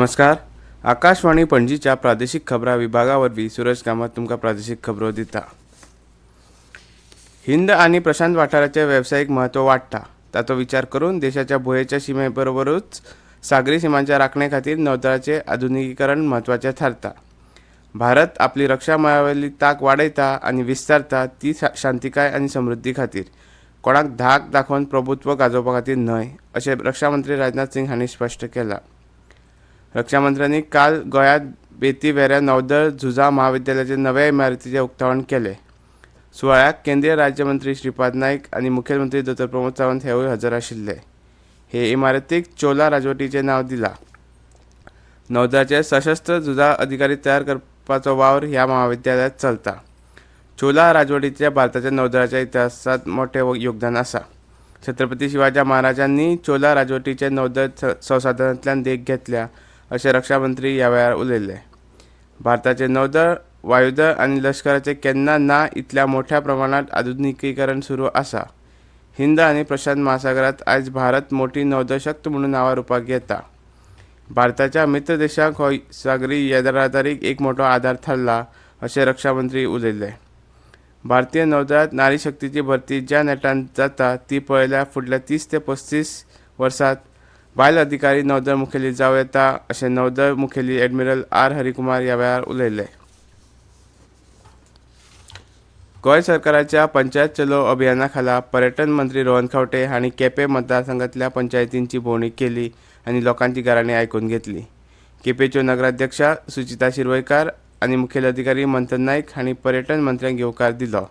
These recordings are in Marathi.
नमस्कार. आकाशवाणी पणजीच्या प्रादेशिक खबरां विभागावरवीं सूरज कामत तुमकां प्रादेशीक खबरो दिता. हिंद आनी प्रशांत वाठाराचे वेवसायीक म्हत्व वाडटा ताचो विचार करून देशाच्या भुंयेच्या शिमेबरोबरूच सागरी सीमांच्या राखणे खातीर नौदळाचें आधुनिकीकरण म्हत्वाचें थारता. भारत आपली रक्षा मळावेली तांक वाडयता आनी विस्तारता ती शांतिकाय आनी समृद्धी खातीर, कोणाक धाक दाखोवन प्रभुत्व गाजोवपा खातीर न्हय, अशें रक्षा मंत्री राजनाथ सिंग हांणी स्पश्ट केलां. रक्षा मंत्र्यांनी काल गोंयांत बेती वेऱ्या नौदळ झुजा महाविद्यालयाचे नव्या इमारतीचें उक्तावण केलें. सुवाळ्याक केंद्रीय राज्यमंत्री श्रीपाद नायक आनी मुखेलमंत्री डॉ प्रमोद सावंत हेवूय हजर आशिल्ले. हे इमारतीक चोला राजवटीचें नांव दिलां. नौदळाचे सशस्त्र झुजा अधिकारी तयार करपाचो वावर ह्या महाविद्यालयांत चलता. चोला राजवटीच्या भारताच्या नौदळाच्या इतिहासांत मोठें योगदान आसा. छत्रपती शिवाजी महाराजांनी चोला राजवटीचे नौदळ संसाधनांतल्यान देख घेतल्या अशें रक्षा मंत्री ह्या वेळार उलयले. भारताचे नौदळ, वायुदळ आनी लश्कराचें केन्ना ना इतल्या मोठ्या प्रमाणांत आधुनिकीकरण सुरू आसा. हिंद आनी प्रशांत महासागरांत आयज भारत मोठी नौदळ शक्त म्हणून नांवां रुपाक येता. भारताच्या मित्र देशांक हो सागरी येरादारीक एक मोठो आदार थारला अशें रक्षा मंत्री उलयले. भारतीय नौदळांत नारी शक्तीची भरती ज्या नेटान जाता ती पळयल्यार फुडल्या 30 ते 35 वर्सांत बायल अधिकारी नौदळ मुखेली जावं येता अशें नौदळ मुखेली एडमिरल आर. हरिकुमार ह्या वेळार उलयले. गोंय सरकाराच्या पंचायत चलो अभियाना खाला पर्यटन मंत्री रोहन खंवटे हांणी केपें मतदारसंघांतल्या पंचायतींची भोंवडी केली आनी लोकांची गाराणी आयकून घेतली. केपेंच्यो नगराध्यक्षा सुचिता शिरवयकार आनी मुखेल अधिकारी मंथन नायक हांणी पर्यटन मंत्र्यांक येवकार दिलो.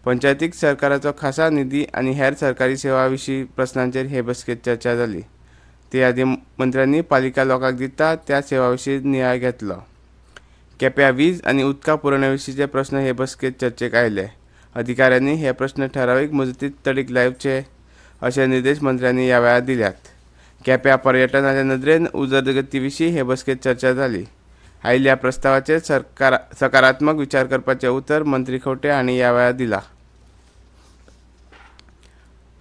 पंचायतीक सरकाराचो खासा निधी आनी हेर सरकारी सेवां विशीं प्रस्नांचेर हे बसकेंत चर्चा जाली. ते आदी मंत्र्यांनी पालिका लोकांक दिता त्या सेवां विशीं नियाळ घेतलो. केप्यां वीज आनी उदका पुरवणे विशींचे प्रस्न हे बसकेंत चर्चेक आयले. अधिकाऱ्यांनी हे प्रस्न ठरावीक मुजतींत तडीक लावचे अशे निर्देश मंत्र्यांनी ह्या वेळार दिल्यात. केप्यां पर्यटनाच्या नदरेन उदरगती विशीं हे बसकेंत चर्चा जाली. आयिल्ल्या प्रस्तावाचेर सकारात्मक विचार करपाचें उतर मंत्री खंवटे हांणी ह्या वेळार दिलां.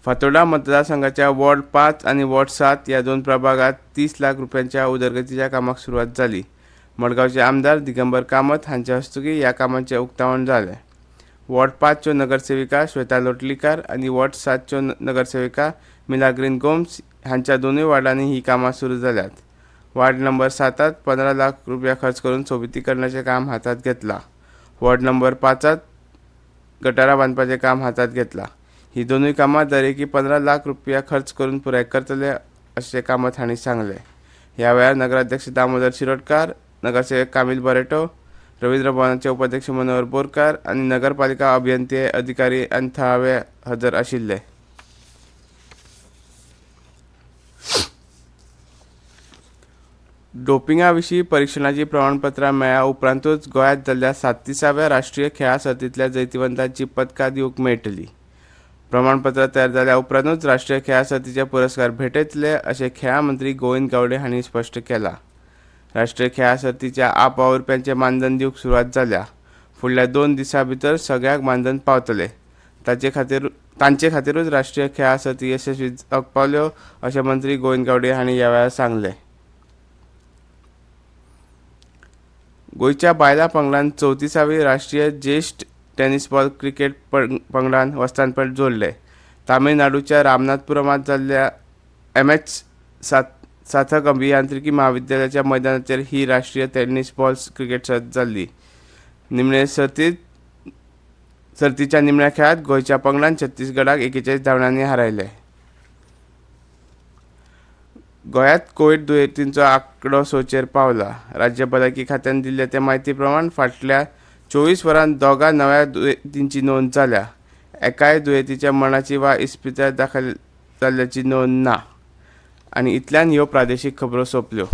फातोर्डा मतदारसंघाच्या वॉर्ड 5 आनी वॉर्ड 7 ह्या दोन प्रभागांत 30 लाख रुपयांच्या उदरगतीच्या कामाक सुरवात जाली. मडगांवचे आमदार दिगंबर कामत हांच्या हस्तुकीं ह्या कामांचें उक्तावण जालें. वॉर्ड 5 च्यो नगरसेविका श्वेता लोटलीकार आनी वॉर्ड 7 च्यो नगरसेविका मिलाग्रीन गोम्स हांच्या दोनूय वॉर्डांनी ही कामां सुरू जाल्यात. वॉर्ड नंबर 7त 15 लाख रुपया खर्च करून सोबितीकरणाचें काम हातांत घेतलां. वॉर्ड नंबर 5त गटारां बांदपाचें काम हातांत घेतलां. ही दोनूय कामां दरेकी 15 लाख रुपया खर्च करून पुराय करतले अशें कामत हांणी सांगलें. ह्या वेळार नगराध्यक्ष दामोदर शिरोडकार, नगरसेवक कामील बरेटो, रवींद्र भवनाचे उपाध्यक्ष मनोहर बोरकार आनी नगरपालिका अभियंते, अधिकारी आनी थळावे हजर आशिल्ले. डोपिंगा विशीं परीक्षणाची प्रमाणपत्रां मेळ्ळ्या उपरांतूच गोंयांत जाल्ल्या 37व्या राष्ट्रीय खेळां सर्तींतल्या जैतिवंतांची पदकां दिवंक मेळटलीं. प्रमाणपत्रां तयार जाल्या उपरांतूच राष्ट्रीय खेळां सर्तीचे पुरस्कार भेटयतले अशें खेळां मंत्री गोविंद गावडे हांणी स्पश्ट केलां. राष्ट्रीय खेळां सर्तीच्या आपवावुरप्यांचें मानधन दिवंक सुरवात जाल्या. फुडल्या 2 दिसां भितर सगळ्यांक मानधन पावतलें. तांचे खातीरूच राष्ट्रीय खेळां सर्ती यशस्वी जावंक पावल्यो अशें मंत्री गोविंद गावडे हांणी ह्या वेळार सांगलें. गोंयच्या बायलां पंगडान 34वी राष्ट्रीय ज्येश्ठ टेनिस बॉल क्रिकेट पंगडान वस्तानपण जोडले. तामिळनाडूच्या रामनाथपुरमांत जाल्ल्या MH साथक अभियांत्रिकी महाविद्यालयाच्या मैदानाचेर ही राष्ट्रीय टेनिस बॉल क्रिकेट सर्त जाल्ली. निमणे सर्तीच्या निमण्या खेळांत गोंयच्या पंगडान छत्तीसगडाक 41 धांवड्यांनी हारयले. गोंयांत कोव्हिड दुयेंतींचो आंकडो 100 पावला. राज्य भलायकी खात्यान दिल्ले ते म्हायती प्रमाण फाटल्या 24 वरांत दोगा नव्या दुयेंतींची नोंद जाल्या. एकाय दुयेंतीच्या मरणाची वा इस्पितळांत दाखल जाल्ल्याची नोंद ना. आनी इतल्यान ह्यो प्रादेशीक खबरो सोंपल्यो.